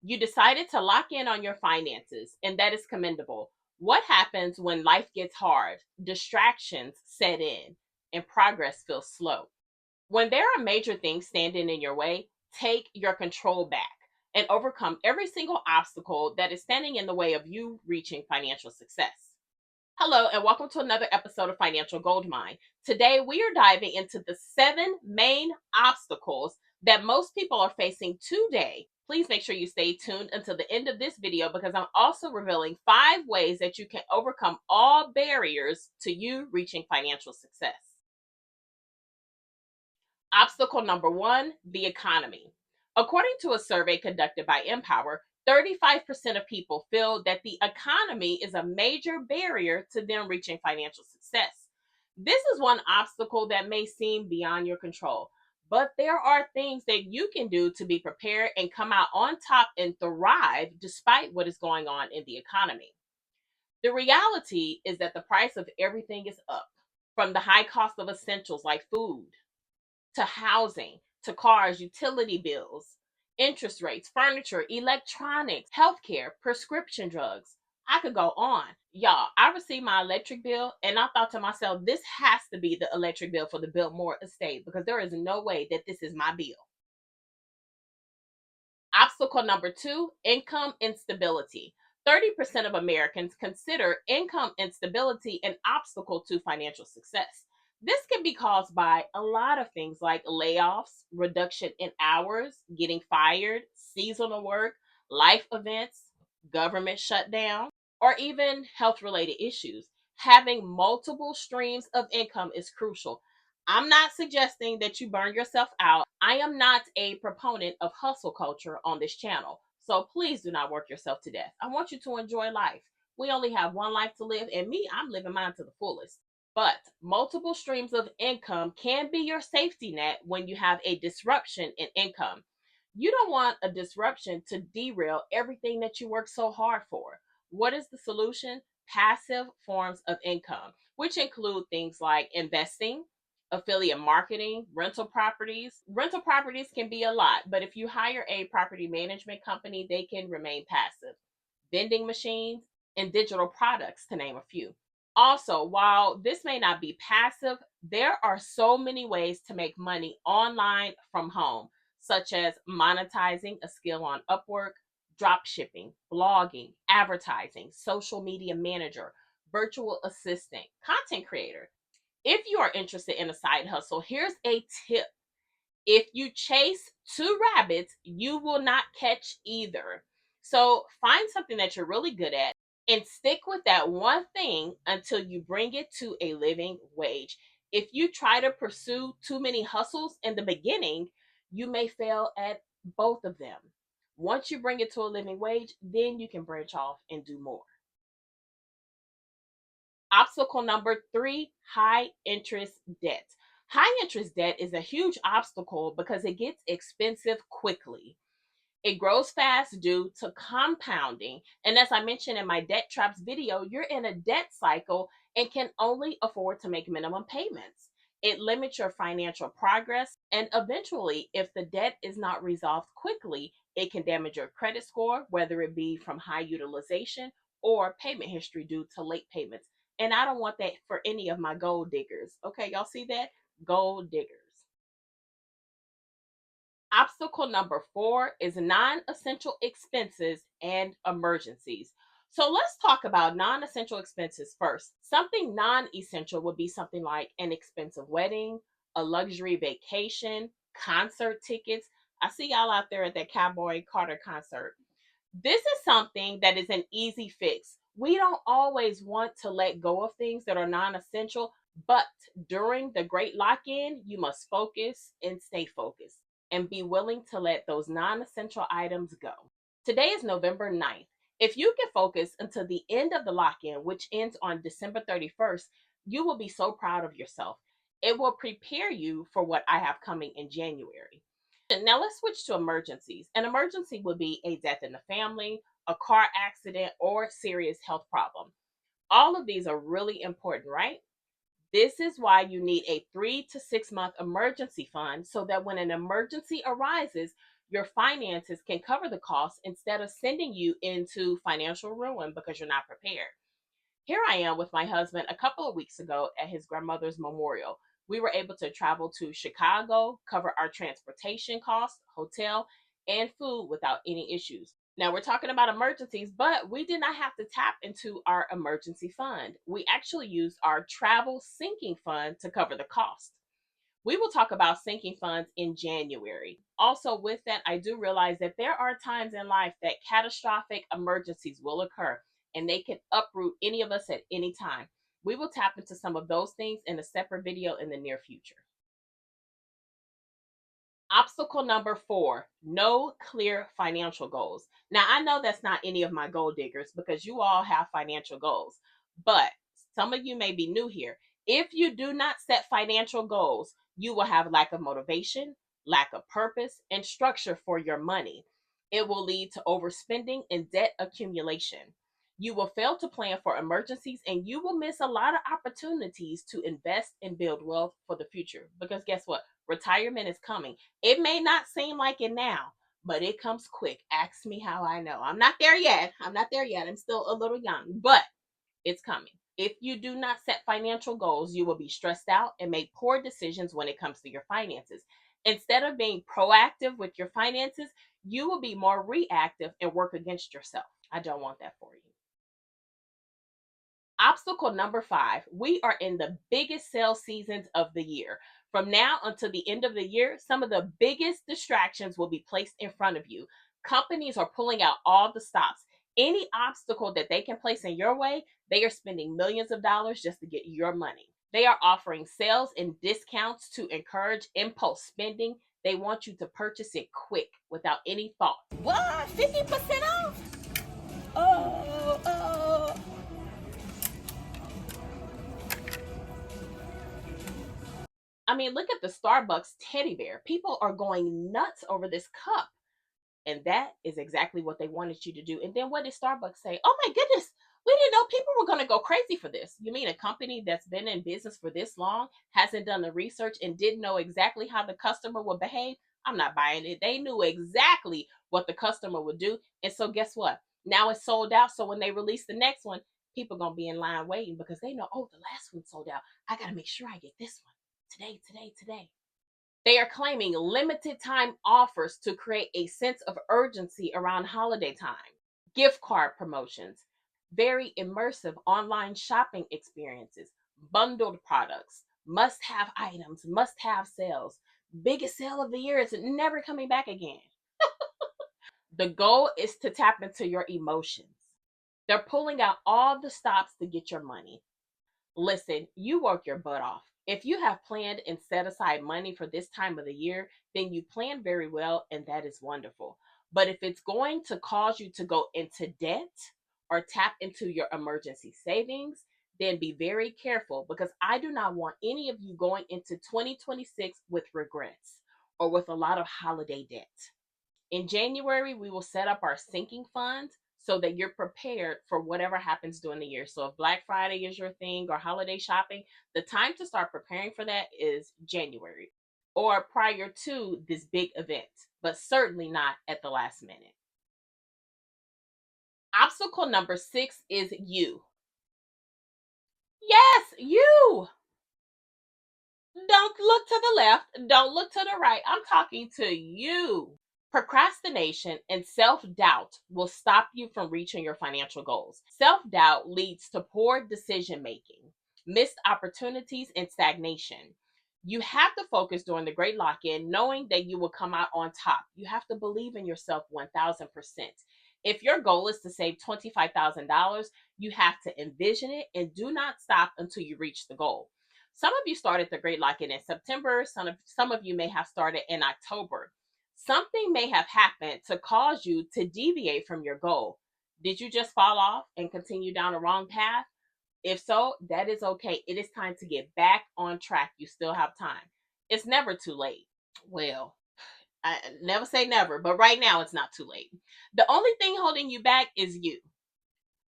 You decided to lock in on your finances, and that is commendable. What happens when life gets hard, distractions set in, and progress feels slow? When there are major things standing in your way, take your control back and overcome every single obstacle that is standing in the way of you reaching financial success. Hello, and welcome to another episode of Financial Goldmine. Today, we are diving into the 7 main obstacles that most people are facing today. Please make sure you stay tuned until the end of this video because I'm also revealing 5 ways that you can overcome all barriers to you reaching financial success. Obstacle number 1, the economy. According to a survey conducted by Empower, 35% of people feel that the economy is a major barrier to them reaching financial success. This is one obstacle that may seem beyond your control, but there are things that you can do to be prepared and come out on top and thrive despite what is going on in the economy. The reality is that the price of everything is up, from the high cost of essentials like food to housing, to cars, utility bills, interest rates, furniture, electronics, healthcare, prescription drugs. I could go on. Y'all, I received my electric bill and I thought to myself, this has to be the electric bill for the Biltmore estate because there is no way that this is my bill. Obstacle number 2, income instability. 30% of Americans consider income instability an obstacle to financial success. This can be caused by a lot of things like layoffs, reduction in hours, getting fired, seasonal work, life events, government shutdown, or even health related issues. Having multiple streams of income is crucial. I'm not suggesting that you burn yourself out. I am not a proponent of hustle culture on this channel. So please do not work yourself to death. I want you to enjoy life. We only have one life to live, and me, I'm living mine to the fullest. But multiple streams of income can be your safety net when you have a disruption in income. You don't want a disruption to derail everything that you work so hard for. What is the solution? Passive forms of income, which include things like investing, affiliate marketing, rental properties. Rental properties can be a lot, but if you hire a property management company, they can remain passive. Vending machines and digital products, to name a few. Also, while this may not be passive, there are so many ways to make money online from home, such as monetizing a skill on Upwork, drop shipping, blogging, advertising, social media manager, virtual assistant, content creator. If you are interested in a side hustle, here's a tip. If you chase 2 rabbits, you will not catch either. So find something that you're really good at and stick with that one thing until you bring it to a living wage. If you try to pursue too many hustles in the beginning, you may fail at both of them. Once you bring it to a living wage, then you can branch off and do more. Obstacle number 3, high interest debt. High interest debt is a huge obstacle because it gets expensive quickly. It grows fast due to compounding. And as I mentioned in my debt traps video, you're in a debt cycle and can only afford to make minimum payments. It limits your financial progress. And eventually, if the debt is not resolved quickly, it can damage your credit score, whether it be from high utilization or payment history due to late payments. And I don't want that for any of my gold diggers. Okay, y'all see that? Gold diggers. Obstacle number 4 is non essential expenses and emergencies. So let's talk about non essential expenses first. Something non essential would be something like an expensive wedding, a luxury vacation, concert tickets. I see y'all out there at that Cowboy Carter concert. This is something that is an easy fix. We don't always want to let go of things that are non essential, but during the great lock in, you must focus and stay focused and be willing to let those non essential items go. Today is November 9th. If you can focus until the end of the lock in, which ends on December 31st, you will be so proud of yourself. It will prepare you for what I have coming in January. Now let's switch to emergencies. An emergency would be a death in the family, a car accident, or serious health problem. All of these are really important, right? This is why you need a 3 to 6 month emergency fund so that when an emergency arises, your finances can cover the cost instead of sending you into financial ruin because you're not prepared. Here I am with my husband a couple of weeks ago at his grandmother's memorial. We were able to travel to Chicago, cover our transportation costs, hotel, and food without any issues. Now we're talking about emergencies, but we did not have to tap into our emergency fund. We actually used our travel sinking fund to cover the cost. We will talk about sinking funds in January. Also, with that, I do realize that there are times in life that catastrophic emergencies will occur and they can uproot any of us at any time. We will tap into some of those things in a separate video in the near future. Obstacle number 4, no clear financial goals. Now, I know that's not any of my goal diggers because you all have financial goals, but some of you may be new here. If you do not set financial goals, you will have lack of motivation, lack of purpose, and structure for your money. It will lead to overspending and debt accumulation. You will fail to plan for emergencies and you will miss a lot of opportunities to invest and build wealth for the future. Because guess what? Retirement is coming. It may not seem like it now, but it comes quick. Ask me how I know. I'm not there yet. I'm not there yet. I'm still a little young, but it's coming. If you do not set financial goals, you will be stressed out and make poor decisions when it comes to your finances. Instead of being proactive with your finances, you will be more reactive and work against yourself. I don't want that for you. Obstacle number 5, we are in the biggest sales seasons of the year. From now until the end of the year, some of the biggest distractions will be placed in front of you. Companies are pulling out all the stops. Any obstacle that they can place in your way, they are spending millions of dollars just to get your money. They are offering sales and discounts to encourage impulse spending. They want you to purchase it quick without any thought. What? 50% off? Oh, oh. I mean, look at the Starbucks teddy bear. People are going nuts over this cup. And that is exactly what they wanted you to do. And then what did Starbucks say? Oh my goodness, we didn't know people were going to go crazy for this. You mean a company that's been in business for this long hasn't done the research and didn't know exactly how the customer would behave? I'm not buying it. They knew exactly what the customer would do. And so guess what? Now it's sold out. So when they release the next one, people are going to be in line waiting because they know, oh, the last one sold out. I got to make sure I get this one today, today, today. They are claiming limited time offers to create a sense of urgency around holiday time. Gift card promotions, very immersive online shopping experiences, bundled products, must have items, must have sales. Biggest sale of the year is never coming back again. The goal is to tap into your emotions. They're pulling out all the stops to get your money. Listen, you work your butt off. If you have planned and set aside money for this time of the year, then you plan very well, and that is wonderful. But if it's going to cause you to go into debt or tap into your emergency savings, then be very careful because I do not want any of you going into 2026 with regrets or with a lot of holiday debt. In January, we will set up our sinking fund so that you're prepared for whatever happens during the year. So if Black Friday is your thing or holiday shopping, the time to start preparing for that is January or prior to this big event, but certainly not at the last minute. Obstacle number 6 is you. Yes, you. Don't look to the left. Don't look to the right. I'm talking to you. Procrastination and self doubt will stop you from reaching your financial goals. Self doubt leads to poor decision making, missed opportunities, and stagnation. You have to focus during the great lock in, knowing that you will come out on top. You have to believe in yourself 1000%. If your goal is to save $25,000, you have to envision it and do not stop until you reach the goal. Some of you started the great lock in September, some of you may have started in October. Something may have happened to cause you to deviate from your goal. Did you just fall off and continue down the wrong path? If so, that is okay. It is time to get back on track. You still have time. It's never too late. Well, I never say never, but right now it's not too late. The only thing holding you back is you.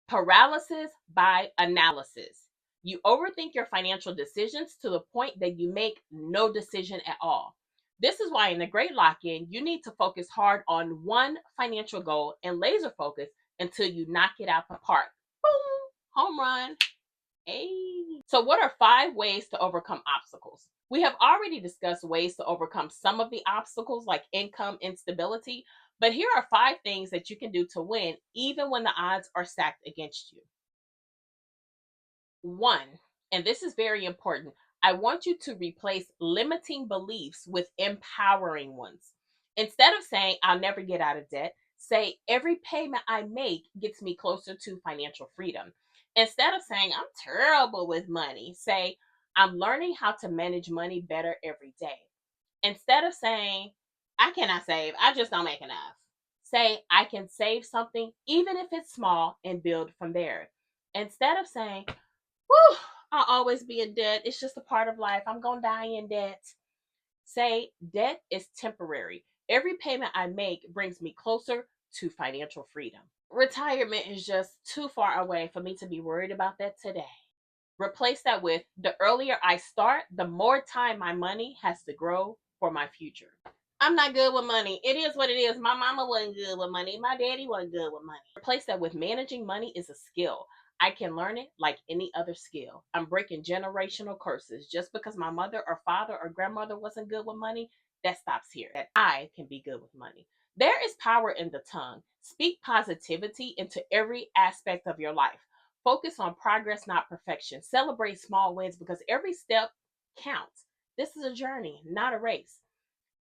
Paralysis by analysis. You overthink your financial decisions to the point that you make no decision at all. This is why in the great lock in, you need to focus hard on one financial goal and laser focus until you knock it out the park. Boom, home run. Hey. So, what are 5 ways to overcome obstacles? We have already discussed ways to overcome some of the obstacles like income instability, but here are 5 things that you can do to win even when the odds are stacked against you. One, and this is very important, I want you to replace limiting beliefs with empowering ones. Instead of saying, I'll never get out of debt, say, every payment I make gets me closer to financial freedom. Instead of saying, I'm terrible with money, say, I'm learning how to manage money better every day. Instead of saying, I cannot save, I just don't make enough, say, I can save something, even if it's small, and build from there. Instead of saying, whew, I'll always be in debt. It's just a part of life. I'm going to die in debt. Say, debt is temporary. Every payment I make brings me closer to financial freedom. Retirement is just too far away for me to be worried about that today. Replace that with, the earlier I start, the more time my money has to grow for my future. I'm not good with money. It is what it is. My mama wasn't good with money. My daddy wasn't good with money. Replace that with, managing money is a skill. I can learn it like any other skill. I'm breaking generational curses. Just because my mother or father or grandmother wasn't good with money, that stops here. That I can be good with money. There is power in the tongue. Speak positivity into every aspect of your life. Focus on progress, not perfection. Celebrate small wins because every step counts. This is a journey, not a race.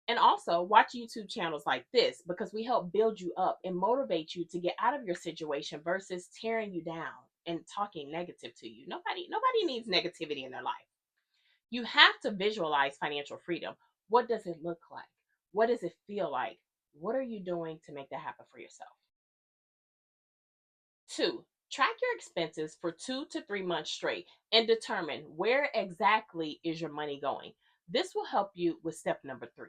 And also watch YouTube channels like this because we help build you up and motivate you to get out of your situation versus tearing you down and talking negative to you. Nobody needs negativity in their life. You have to visualize financial freedom. What does it look like? What does it feel like? What are you doing to make that happen for yourself? 2, track your expenses for 2 to 3 months straight and determine where exactly is your money going. This will help you with step number 3.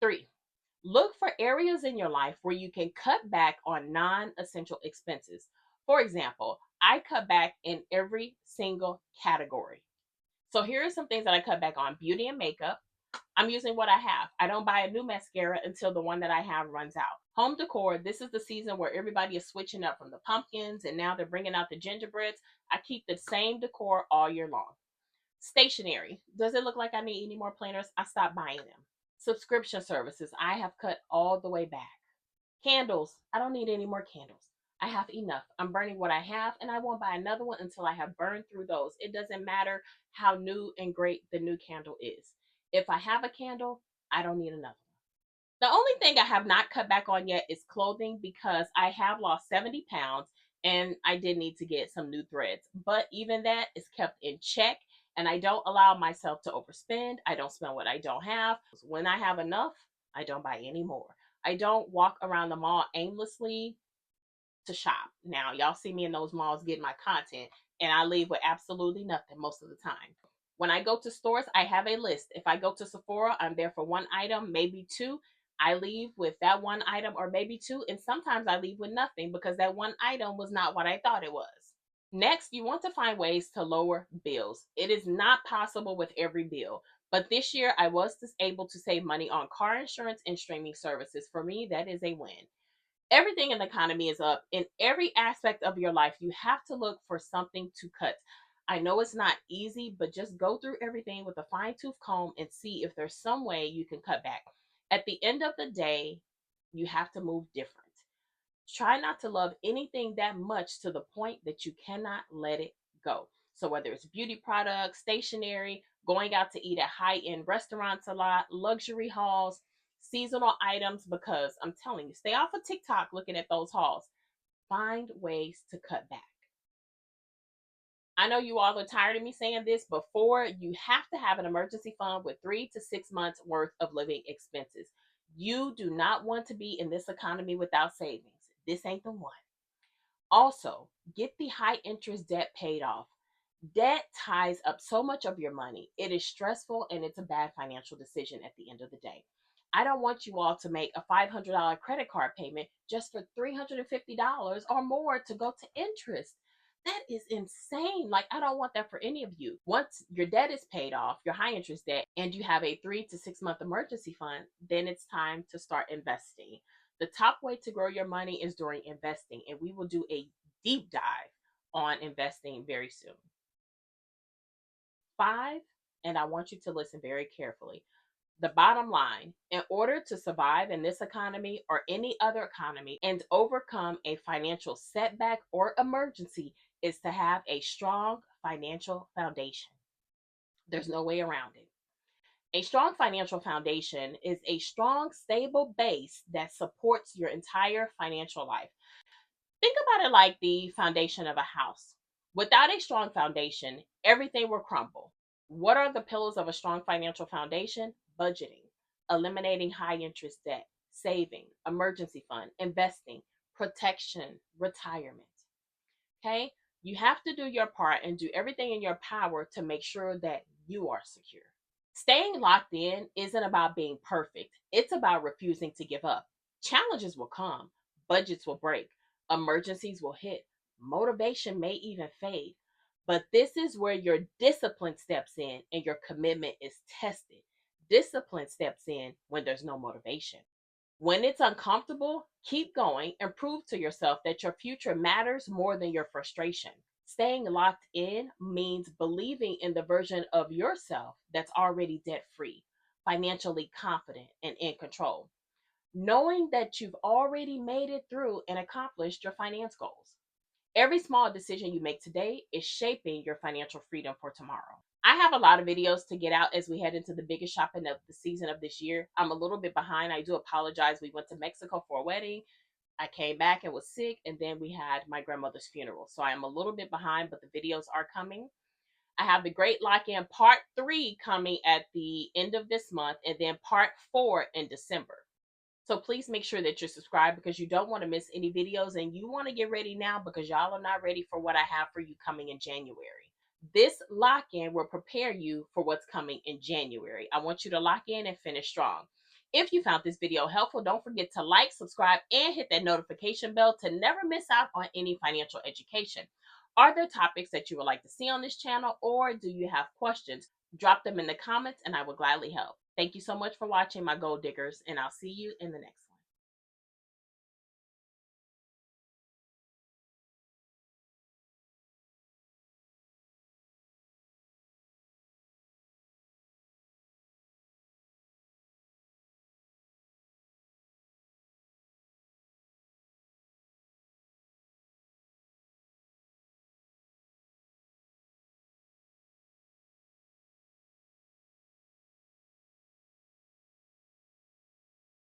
3, look for areas in your life where you can cut back on non essential expenses. For example, I cut back in every single category. So here are some things that I cut back on: beauty and makeup. I'm using what I have. I don't buy a new mascara until the one that I have runs out. Home decor. This is the season where everybody is switching up from the pumpkins and now they're bringing out the gingerbreads. I keep the same decor all year long. Stationery. Does it look like I need any more planners? I stopped buying them. Subscription services, I have cut all the way back. Candles, I don't need any more candles. I have enough. I'm burning what I have, and I won't buy another one until I have burned through those. It doesn't matter how new and great the new candle is. If I have a candle, I don't need another. The only thing I have not cut back on yet is clothing because I have lost 70 pounds and I did need to get some new threads. But even that is kept in check and I don't allow myself to overspend. I don't spend what I don't have. When I have enough, I don't buy any more. I don't walk around the mall aimlessly to shop. Now, y'all see me in those malls getting my content, and I leave with absolutely nothing most of the time. When I go to stores, I have a list. If I go to Sephora, I'm there for one item, maybe two. I leave with that one item or maybe two, and sometimes I leave with nothing because that one item was not what I thought it was. Next, you want to find ways to lower bills. It is not possible with every bill, but this year I was able to save money on car insurance and streaming services. For me, that is a win. Everything in the economy is up. In every aspect of your life, you have to look for something to cut. I know it's not easy, but just go through everything with a fine tooth comb and see if there's some way you can cut back. At the end of the day, you have to move different. Try not to love anything that much to the point that you cannot let it go. So, whether it's beauty products, stationery, going out to eat at high end restaurants a lot, luxury hauls, seasonal items, because I'm telling you, stay off of TikTok looking at those hauls. Find ways to cut back. I know you all are tired of me saying this before. You have to have an emergency fund with 3 to 6 months worth of living expenses. You do not want to be in this economy without savings. This ain't the one. Also, get the high interest debt paid off. Debt ties up so much of your money. It is stressful and it's a bad financial decision at the end of the day. I don't want you all to make a $500 credit card payment just for $350 or more to go to interest. That is insane. Like, I don't want that for any of you. Once your debt is paid off, your high interest debt, and you have a 3 to 6 month emergency fund, then it's time to start investing. The top way to grow your money is during investing, and we will do a deep dive on investing very soon. Five, and I want you to listen very carefully. The bottom line, in order to survive in this economy or any other economy and overcome a financial setback or emergency, is to have a strong financial foundation. There's no way around it. A strong financial foundation is a strong, stable base that supports your entire financial life. Think about it like the foundation of a house. Without a strong foundation, everything will crumble. What are the pillars of a strong financial foundation? Budgeting, eliminating high interest debt, saving, emergency fund, investing, protection, retirement. Okay? You have to do your part and do everything in your power to make sure that you are secure. Staying locked in isn't about being perfect, it's about refusing to give up. Challenges will come, budgets will break, emergencies will hit, motivation may even fade. But this is where your discipline steps in and your commitment is tested. Discipline steps in when there's no motivation. When it's uncomfortable, keep going and prove to yourself that your future matters more than your frustration. Staying locked in means believing in the version of yourself that's already debt free, financially confident, and in control. Knowing that you've already made it through and accomplished your finance goals. Every small decision you make today is shaping your financial freedom for tomorrow. I have a lot of videos to get out as we head into the biggest shopping of the season of this year. I'm a little bit behind. I do apologize. We went to Mexico for a wedding. I came back and was sick, and then we had my grandmother's funeral. So I am a little bit behind, but the videos are coming. I have the Great Lock In Part 3 coming at the end of this month, and then Part 4 in December. So please make sure that you're subscribed because you don't want to miss any videos, and you want to get ready now because y'all are not ready for what I have for you coming in January. This lock in will prepare you for what's coming in January. I want you to lock in and finish strong. If you found this video helpful, don't forget to like, subscribe, and hit that notification bell to never miss out on any financial education. Are there topics that you would like to see on this channel, or do you have questions? Drop them in the comments and I will gladly help. Thank you so much for watching, my gold diggers, and I'll see you in the next one.